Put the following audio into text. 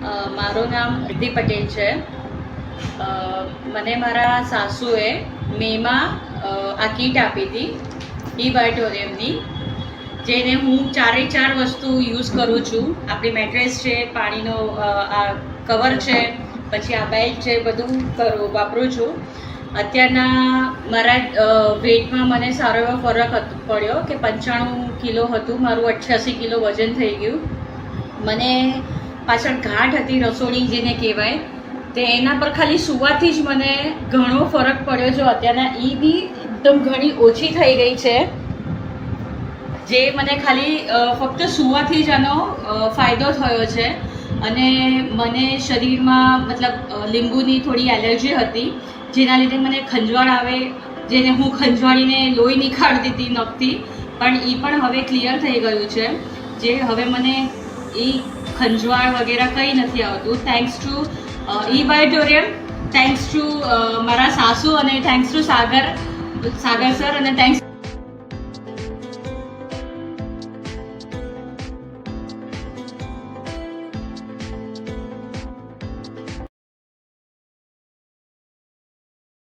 મારું નામ રિદ્ધિ પટેલ છે. મને મારા સાસુએ મેમાં આ કીટ આપી હતી ઈવાઇટોરિયમની, જેને હું 4 વસ્તુ યુઝ કરું છું. આપણી મેટ્રેસ છે, પાણીનો આ કવર છે, પછી આ બેલ્ટ છે, બધું વાપરું છું. અત્યારના મારા વેઇટમાં મને સારો એવો ફરક પડ્યો કે 95 કિલો હતું મારું, 88 કિલો વજન થઈ ગયું. મને પાછળ ગાંઠ હતી રસોડી જેને કહેવાય, તે એના પર ખાલી સુવાથી જ મને ઘણો ફરક પડ્યો છે. અત્યારના એ બી એકદમ ઘણી ઓછી થઈ ગઈ છે, જે મને ખાલી ફક્ત સુવાથી જ આનો ફાયદો થયો છે. અને મને શરીરમાં મતલબ લીંબુની થોડી એલર્જી હતી, જેના લીધે મને ખંજવાળ આવે, જેને હું ખંજવાળીને લોહી નીકાળતી હતી નખથી, પણ એ પણ હવે ક્લિયર થઈ ગયું છે. જે હવે મને એ ખંજવાળ વગેરે કંઈ નથી આવતું, થેન્ક્સ ટુ ઈવાઇટોરિયમ, થેન્ક્સ ટુ મારા સાસુ, અને થેન્ક્સ ટુ સાગર સર, અને થેન્ક્સ